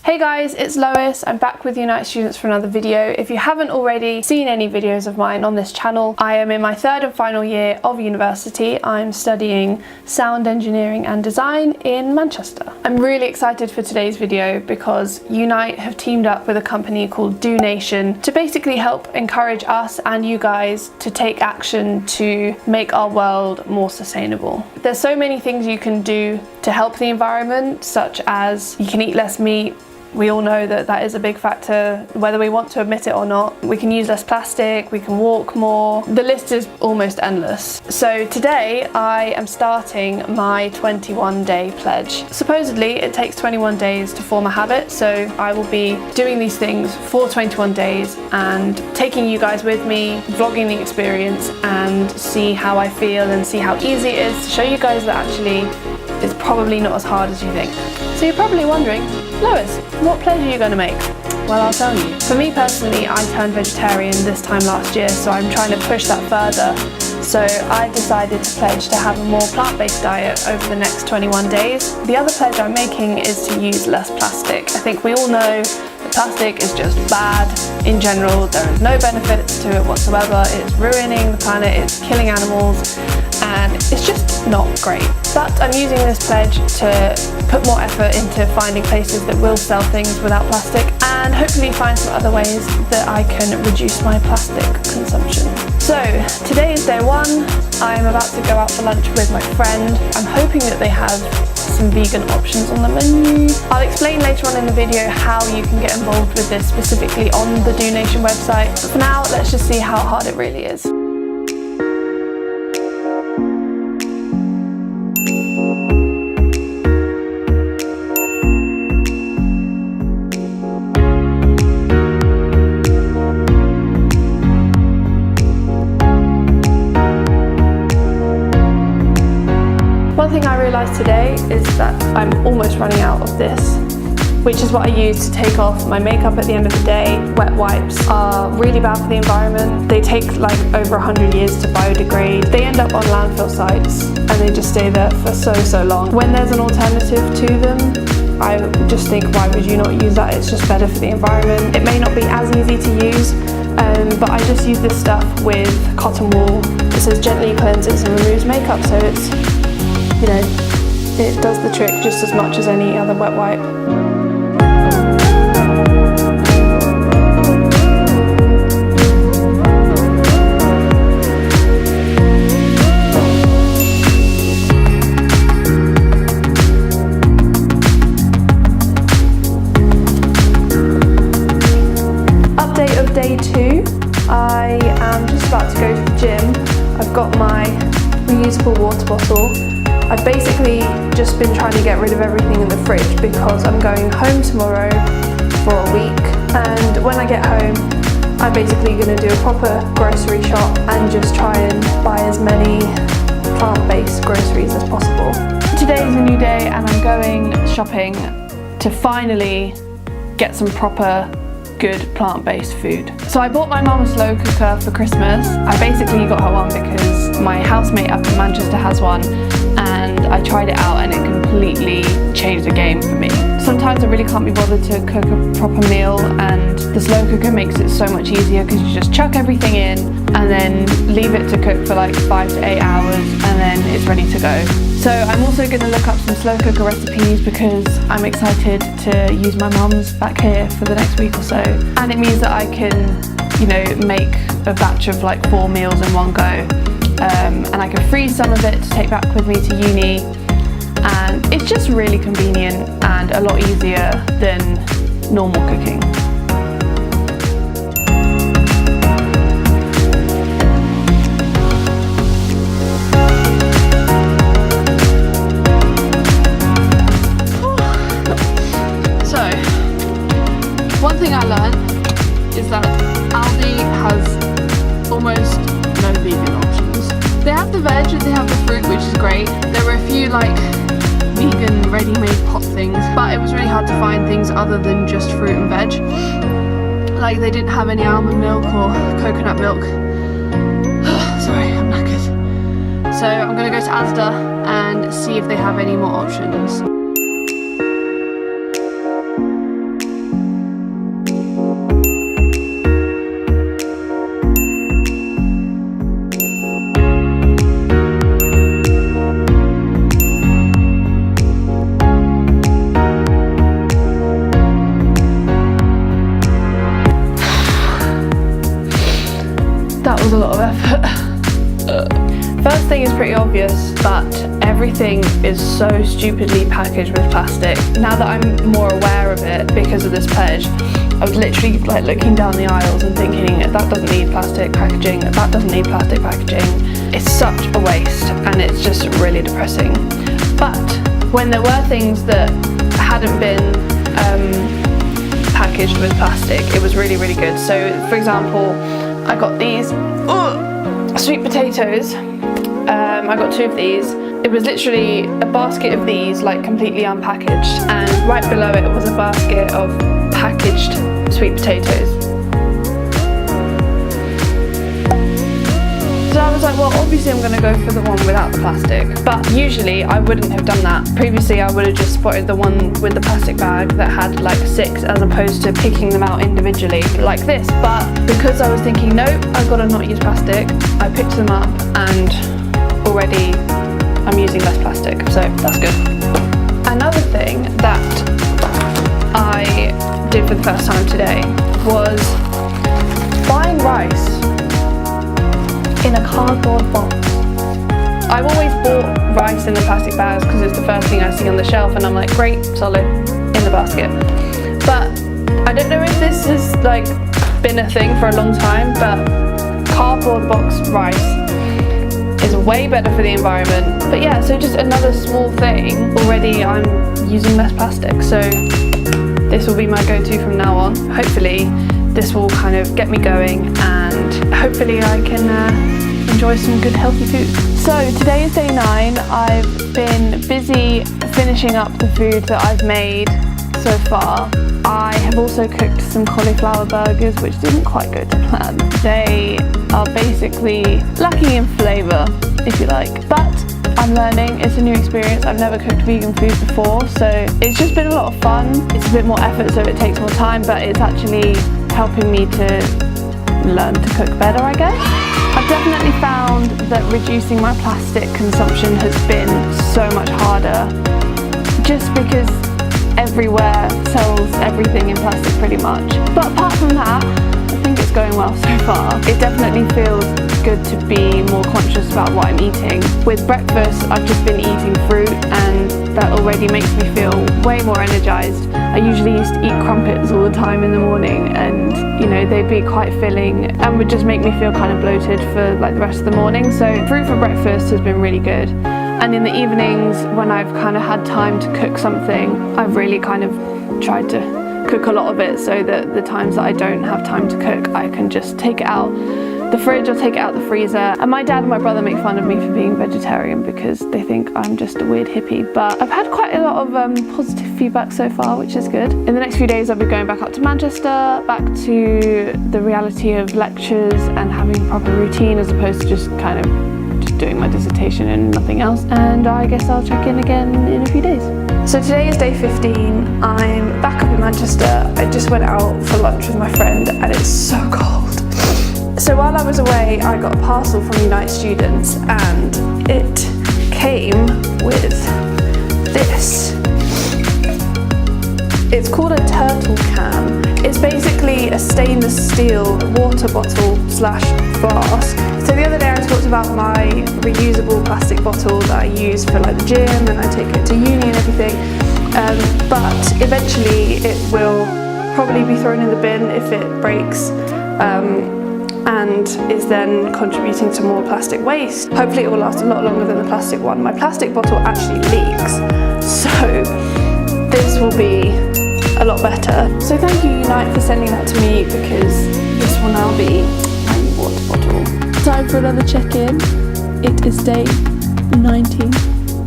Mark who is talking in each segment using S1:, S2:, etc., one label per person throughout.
S1: Hey guys, it's Lois. I'm back with Unite Students for another video. If you haven't already seen any videos of mine on this channel, I am in my third and final year of university. I'm studying sound engineering and design in Manchester. I'm really excited for today's video because Unite have teamed up with a company called Do Nation to basically help encourage us and you guys to take action to make our world more sustainable. There's so many things you can do to help the environment, such as you can eat less meat. We all know that that is a big factor, whether we want to admit it or not. We can use less plastic, we can walk more. The list is almost endless. So today I am starting my 21-day pledge. Supposedly it takes 21 days to form a habit, so I will be doing these things for 21 days and taking you guys with me, vlogging the experience and see how I feel and see how easy it is to show you guys that actually it's probably not as hard as you think. So you're probably wondering, Lois, what pledge are you going to make? Well, I'll tell you. For me personally, I turned vegetarian this time last year, so I'm trying to push that further. So I decided to pledge to have a more plant-based diet over the next 21 days. The other pledge I'm making is to use less plastic. I think we all know that plastic is just bad in general. There is no benefits to it whatsoever. It's ruining the planet, it's killing animals, and it's just not great. But I'm using this pledge to put more effort into finding places that will sell things without plastic and hopefully find some other ways that I can reduce my plastic consumption. So today is day one. I'm about to go out for lunch with my friend. I'm hoping that they have some vegan options on the menu. I'll explain later on in the video how you can get involved with this specifically on the Do Nation website. But for now, let's just see how hard it really is. One thing I realised today is that I'm almost running out of this, which is what I use to take off my makeup at the end of the day. Wet wipes are really bad for the environment. They take like over 100 years to biodegrade. They end up on landfill sites and they just stay there for so long. When there's an alternative to them, I just think, why would you not use that? It's just better for the environment. It may not be as easy to use, but I just use this stuff with cotton wool. It says gently cleanses and removes makeup, so it's, you know, it does the trick just as much as any other wet wipe. Update of day two. I am just about to go to the gym. I've got my reusable water bottle. I've basically just been trying to get rid of everything in the fridge because I'm going home tomorrow for a week, and when I get home I'm basically going to do a proper grocery shop and just try and buy as many plant-based groceries as possible. Today is a new day and I'm going shopping to finally get some proper good plant-based food. So I bought my mum a slow cooker for Christmas. I basically got her one because my housemate up in Manchester has one, and I tried it out and it completely changed the game for me. Sometimes I really can't be bothered to cook a proper meal, and the slow cooker makes it so much easier because you just chuck everything in and then leave it to cook for like 5 to 8 hours and then it's ready to go. So I'm also going to look up some slow cooker recipes because I'm excited to use my mum's back here for the next week or so, and it means that I can, you know, make a batch of like 4 meals in one go. And I can freeze some of it to take back with me to uni, and it's just really convenient and a lot easier than normal cooking. So, one thing I learned is that Aldi has almost no vegan options. They have the veg, they have the fruit, which is great. There were a few like vegan ready-made pot things, but it was really hard to find things other than just fruit and veg. Like they didn't have any almond milk or coconut milk. Sorry, I'm knackered. So I'm gonna go to Asda and see if they have any more options. was a lot of effort. First thing is pretty obvious, but everything is so stupidly packaged with plastic. Now that I'm more aware of it because of this pledge, I was literally like looking down the aisles and thinking, that doesn't need plastic packaging, that doesn't need plastic packaging. It's such a waste and it's just really depressing. But when there were things that hadn't been packaged with plastic, it was really, really good. So for example, I got these sweet potatoes. I got 2 of these. It was literally a basket of these, like completely unpackaged, and right below it was a basket of packaged sweet potatoes. So I was like, well, obviously I'm going to go for the one without the plastic. But usually I wouldn't have done that. Previously I would have just spotted the one with the plastic bag that had like 6, as opposed to picking them out individually like this. But because I was thinking, no, I've got to not use plastic, I picked them up and already I'm using less plastic, so that's good. Another thing that I did for the first time today was buying rice in a cardboard box. I've always bought rice in the plastic bags because it's the first thing I see on the shelf and I'm like, great, solid, in the basket. But I don't know if this has like been a thing for a long time, but cardboard box rice is way better for the environment. But yeah, so just another small thing. Already I'm using less plastic, so this will be my go-to from now on. Hopefully this will kind of get me going and hopefully I can enjoy some good healthy food. So today is day 9. I've been busy finishing up the food that I've made so far. I have also cooked some cauliflower burgers, which didn't quite go to plan. They are basically lacking in flavour, if you like, but I'm learning. It's a new experience. I've never cooked vegan food before, so it's just been a lot of fun. It's a bit more effort, so it takes more time, but it's actually helping me to learn to cook better, I guess. I've definitely found that reducing my plastic consumption has been so much harder, just because everywhere sells everything in plastic pretty much. But apart from that, I think it's going well so far. It definitely feels good to be more conscious about what I'm eating. With breakfast, I've just been eating fruit and that already makes me feel way more energized. I usually used to eat crumpets all the time in the morning and, you know, they'd be quite filling and would just make me feel kind of bloated for like the rest of the morning. So fruit for breakfast has been really good. And in the evenings, when I've kind of had time to cook something, I've really kind of tried to cook a lot of it so that the times that I don't have time to cook, I can just take it out the fridge or take it out the freezer. And my dad and my brother make fun of me for being vegetarian because they think I'm just a weird hippie. But I've had quite a lot of positive feedback so far, which is good. In the next few days, I'll be going back up to Manchester, back to the reality of lectures and having a proper routine as opposed to just kind of doing my dissertation and nothing else, and I guess I'll check in again in a few days. So today is day 15. I'm back up in Manchester. I just went out for lunch with my friend and it's so cold. So while I was away, I got a parcel from Unite Students and it came with this. It's called a turtle can. It's basically a stainless steel water bottle slash flask. So the other day I talked about my reusable plastic bottle that I use for like the gym and I take it to uni and everything. But eventually it will probably be thrown in the bin if it breaks and is then contributing to more plastic waste. Hopefully it will last a lot longer than the plastic one. My plastic bottle actually leaks, so this will be a lot better. So thank you Unite for sending that to me because this will now be my new water bottle. Time for another check-in. It is day 19.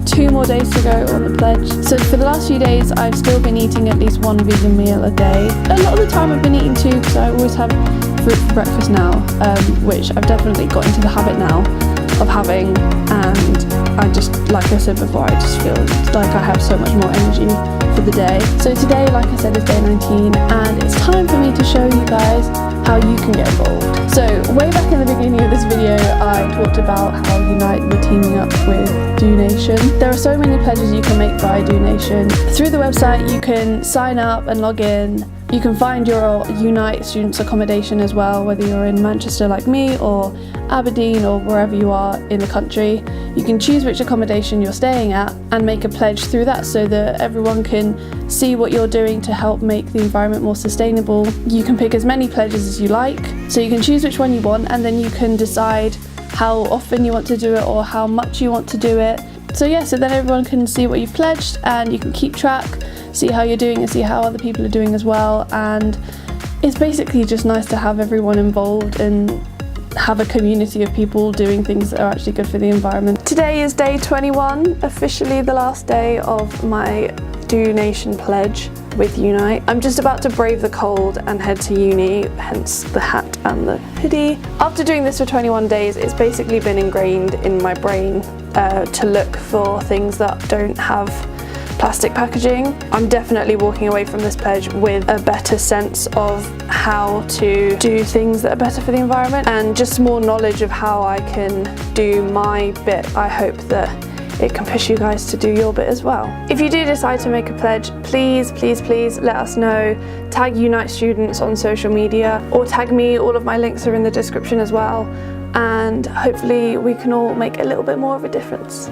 S1: 2 more days to go on the pledge. So for the last few days I've still been eating at least 1 vegan meal a day. A lot of the time I've been eating 2 because I always have fruit for breakfast now, which I've definitely got into the habit now of having, and I just, like I said before, I just feel like I have so much more energy for the day. So today, like I said, is day 19 and it's time for me to show you guys how you can get involved. So way back in the beginning of this video I talked about how Unite were teaming up with DoNation. There are so many pledges you can make via DoNation. Through the website you can sign up and log in You can find your Unite students accommodation as well, whether you're in Manchester like me or Aberdeen or wherever you are in the country. You can choose which accommodation you're staying at and make a pledge through that so that everyone can see what you're doing to help make the environment more sustainable. You can pick as many pledges as you like, so you can choose which one you want, and then you can decide how often you want to do it or how much you want to do it. So yeah, so then everyone can see what you've pledged and you can keep track, see how you're doing and see how other people are doing as well. And it's basically just nice to have everyone involved and have a community of people doing things that are actually good for the environment. Today is day 21, officially the last day of my Do Nation pledge with Unite. I'm just about to brave the cold and head to uni, hence the hat and the hoodie. After doing this for 21 days, it's basically been ingrained in my brain to look for things that don't have plastic packaging. I'm definitely walking away from this pledge with a better sense of how to do things that are better for the environment and just more knowledge of how I can do my bit. I hope that it can push you guys to do your bit as well. If you do decide to make a pledge, please let us know. Tag Unite students on social media or tag me. All of my links are in the description as well, and hopefully we can all make a little bit more of a difference.